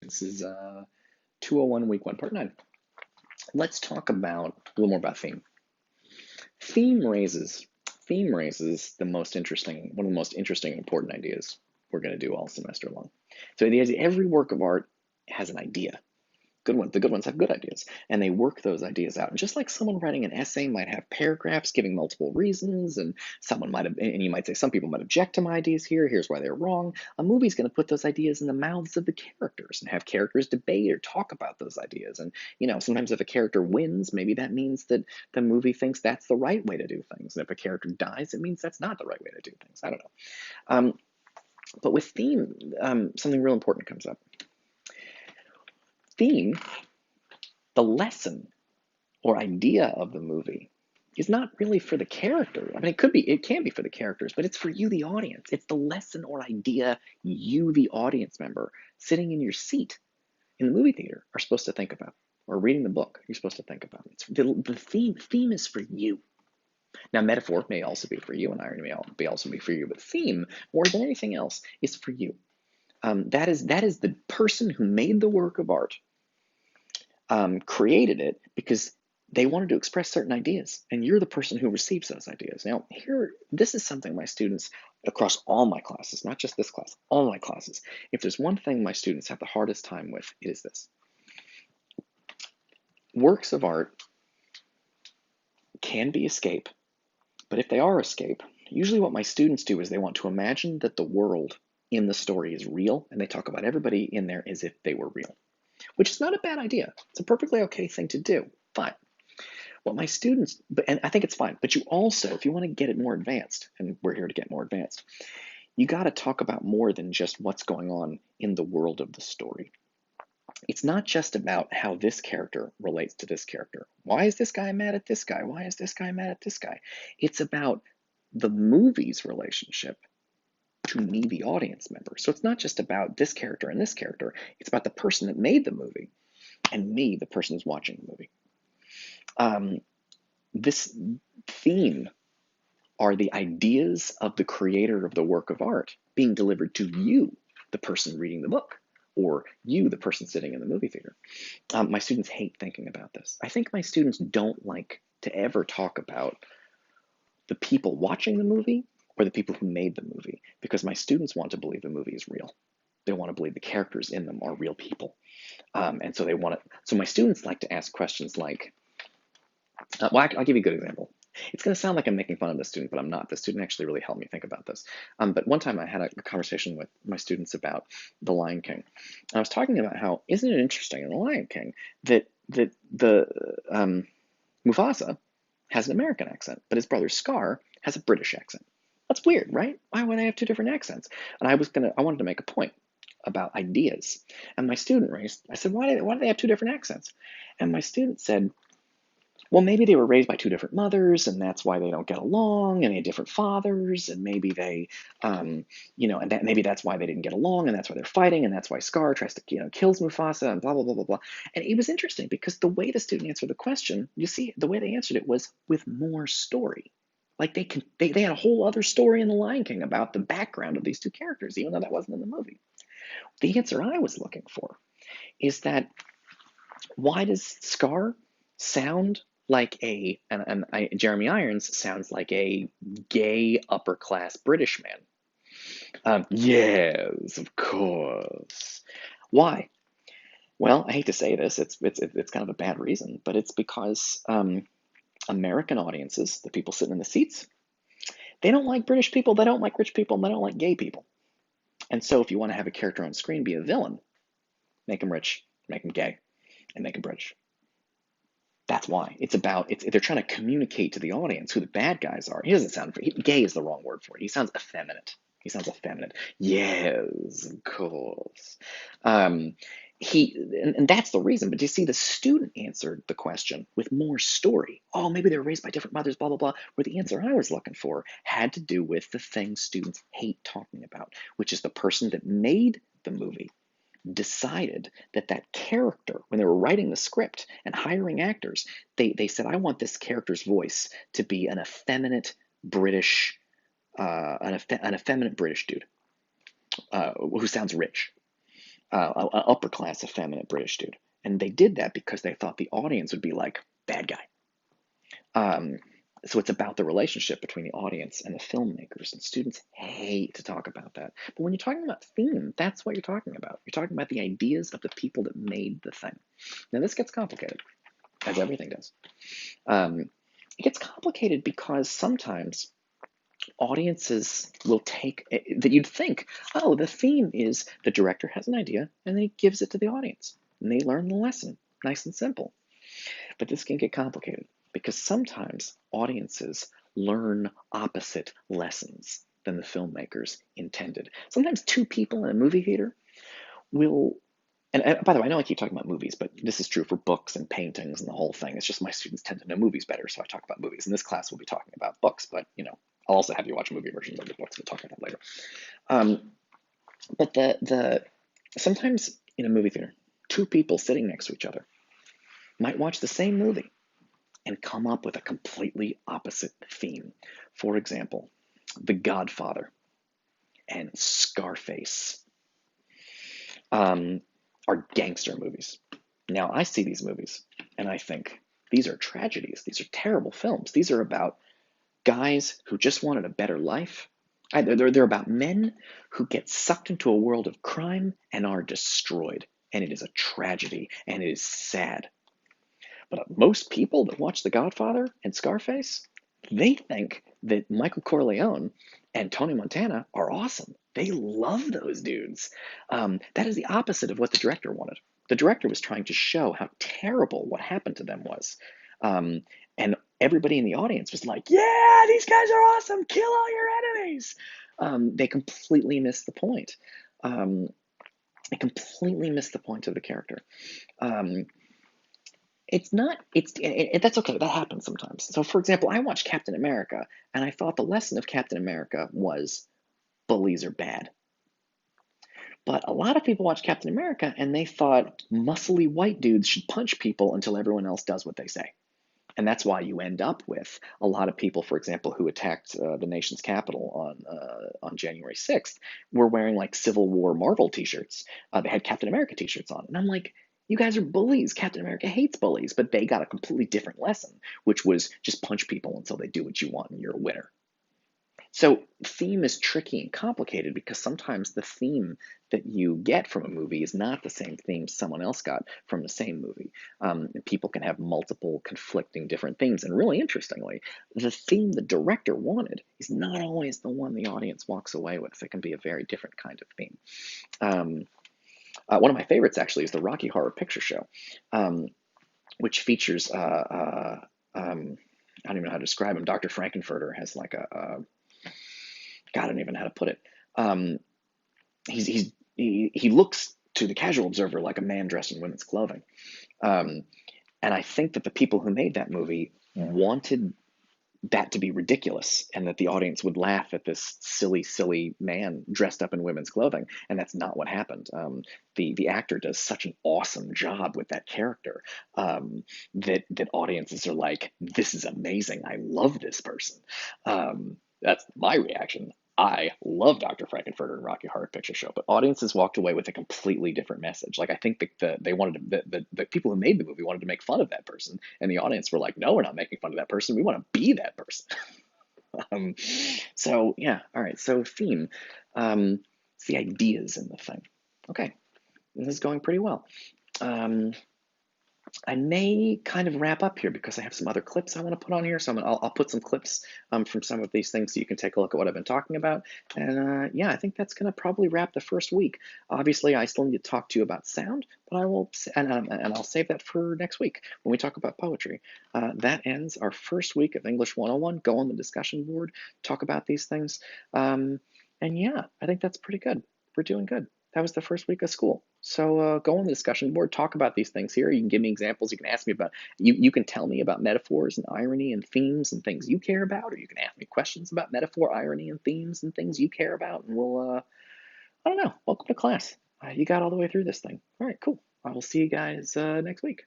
This is 201 week 1, part 9. Let's talk about a little more about theme. Theme raises the most interesting, one of the most interesting and important ideas we're going to do all semester long. So the idea, every work of art has an idea. The good ones have good ideas, and they work those ideas out. And just like someone writing an essay might have paragraphs giving multiple reasons, and you might say some people might object to my ideas here. Here's why they're wrong. A movie's going to put those ideas in the mouths of the characters and have characters debate or talk about those ideas. And sometimes if a character wins, maybe that means that the movie thinks that's the right way to do things. And if a character dies, it means that's not the right way to do things. I don't know. But with theme, something real important comes up. Theme, the lesson or idea of the movie, is not really for the character. I mean, it can be for the characters, but it's for you, the audience. It's the lesson or idea you, the audience member, sitting in your seat in the movie theater, are supposed to think about, or reading the book, you're supposed to think about. It's the theme is for you. Now, metaphor may also be for you, and irony may also be for you, but theme, more than anything else, is for you. That is the person who made the work of art, created it because they wanted to express certain ideas, and you're the person who receives those ideas. Now, this is something my students across all my classes, not just this class, all my classes, if there's one thing my students have the hardest time with, it is this. Works of art can be escape, but if they are escape, usually what my students do is they want to imagine that the world in the story is real, and they talk about everybody in there as if they were real, which is not a bad idea. It's a perfectly okay thing to do. But what my students, and I think it's fine, but you also, if you want to get it more advanced, and we're here to get more advanced, you got to talk about more than just what's going on in the world of the story. It's not just about how this character relates to this character. Why is this guy mad at this guy? Why is this guy mad at this guy? It's about the movie's relationship to me, the audience member. So it's not just about this character and this character. It's about the person that made the movie and me, the person who's watching the movie. This theme are the ideas of the creator of the work of art being delivered to you, the person reading the book, or you, the person sitting in the movie theater. My students hate thinking about this. I think my students don't like to ever talk about the people watching the movie or the people who made the movie, because my students want to believe the movie is real. They want to believe the characters in them are real people. And so so my students like to ask questions like, I'll give you a good example. It's going to sound like I'm making fun of the student, but I'm not. The student actually really helped me think about this. But one time I had a conversation with my students about The Lion King. I was talking about how, isn't it interesting in The Lion King that Mufasa has an American accent, but his brother Scar has a British accent. That's weird, right? Why would they have two different accents? And I wanted to make a point about ideas. And my student I said, why do they have two different accents? And my student said, well, maybe they were raised by two different mothers, and that's why they don't get along, and they had different fathers, and maybe and maybe that's why they didn't get along, and that's why they're fighting, and that's why Scar tries to, kills Mufasa, and blah, blah, blah, blah, blah. And it was interesting because the way the student answered the question, you see, the way they answered it was with more story. Like they had a whole other story in The Lion King about the background of these two characters, even though that wasn't in the movie. The answer I was looking for is that, why does Scar sound like Jeremy Irons sounds like a gay upper class British man? Yes, of course. Why? Well, I hate to say this, it's kind of a bad reason, but it's because American audiences, the people sitting in the seats, they don't like British people, they don't like rich people, and they don't like gay people. And so if you want to have a character on screen be a villain, make him rich, make him gay, and make him British. That's why. They're trying to communicate to the audience who the bad guys are. He doesn't sound, gay is the wrong word for it. He sounds effeminate. Yes, of course. And that's the reason. But you see, the student answered the question with more story. Oh, maybe they were raised by different mothers, blah, blah, blah. Where the answer I was looking for had to do with the thing students hate talking about, which is the person that made the movie decided that character, when they were writing the script and hiring actors, they said, I want this character's voice to be an effeminate British dude who sounds rich. an upper class, effeminate British dude. And they did that because they thought the audience would be like, bad guy. Um, so it's about the relationship between the audience and the filmmakers, and students hate to talk about that. But when you're talking about theme, that's what you're talking about. You're talking about the ideas of the people that made the thing. Now, this gets complicated, as everything does. It gets complicated because sometimes audiences will take that you'd think, oh, the theme is the director has an idea and then he gives it to the audience and they learn the lesson, nice and simple. But this can get complicated because sometimes audiences learn opposite lessons than the filmmakers intended. Sometimes two people in a movie theater will, and by the way, I know I keep talking about movies, but this is true for books and paintings and the whole thing. It's just my students tend to know movies better, so I talk about movies. In this class, we'll be talking about books, but I'll also have you watch movie versions of the books. We'll talk about that later. Um, but the sometimes in a movie theater, two people sitting next to each other might watch the same movie and come up with a completely opposite theme. For example, The Godfather and Scarface are gangster movies. Now, I see these movies and I think these are tragedies. These are terrible films. These are about guys who just wanted a better life. They're about men who get sucked into a world of crime and are destroyed. And it is a tragedy and it is sad. But most people that watch The Godfather and Scarface, they think that Michael Corleone and Tony Montana are awesome. They love those dudes. That is the opposite of what the director wanted. The director was trying to show how terrible what happened to them was. And everybody in the audience was like, yeah, these guys are awesome. Kill all your enemies. They completely missed the point. They completely missed the point of the character. Um, it's not, that's okay. That happens sometimes. So, for example, I watched Captain America, and I thought the lesson of Captain America was bullies are bad. But a lot of people watch Captain America and they thought muscly white dudes should punch people until everyone else does what they say. And that's why you end up with a lot of people, for example, who attacked the nation's capital on January 6th, were wearing like Civil War Marvel T-shirts. They had Captain America T-shirts on, and I'm like, you guys are bullies. Captain America hates bullies, but they got a completely different lesson, which was just punch people until they do what you want, and you're a winner. So theme is tricky and complicated because sometimes the theme that you get from a movie is not the same theme someone else got from the same movie. And people can have multiple conflicting different themes. And really interestingly, the theme the director wanted is not always the one the audience walks away with. It can be a very different kind of theme. Um, One of my favorites actually is the Rocky Horror Picture Show, which features I don't even know how to describe him. Dr. Frankenfurter has like God, I don't even know how to put it. Um, he looks to the casual observer like a man dressed in women's clothing, um, and I think that the people who made that movie wanted that to be ridiculous and that the audience would laugh at this silly man dressed up in women's clothing, and that's not what happened. The actor does such an awesome job with that character, that audiences are like, this is amazing. I love this person. That's my reaction. I love Dr. Frankenfurter and Rocky Horror Picture Show, but audiences walked away with a completely different message. Like I think they wanted to, the people who made the movie wanted to make fun of that person, and the audience were like, "No, we're not making fun of that person. We want to be that person." um, so yeah, all right. So theme, it's the ideas in the thing. Okay, this is going pretty well. Um, I may kind of wrap up here because I have some other clips I want to put on here. So I'll put some clips from some of these things so you can take a look at what I've been talking about. And yeah, I think that's going to probably wrap the first week. Obviously, I still need to talk to you about sound, but I will, and I'll save that for next week when we talk about poetry. That ends our first week of English 101. Go on the discussion board, talk about these things. And yeah, I think that's pretty good. We're doing good. That was the first week of school. So go on the discussion board, talk about these things here. You can give me examples. You can ask me about, you can tell me about metaphors and irony and themes and things you care about, or you can ask me questions about metaphor, irony, and themes and things you care about. And we'll, I don't know, welcome to class. You got all the way through this thing. All right, cool. I will see you guys next week.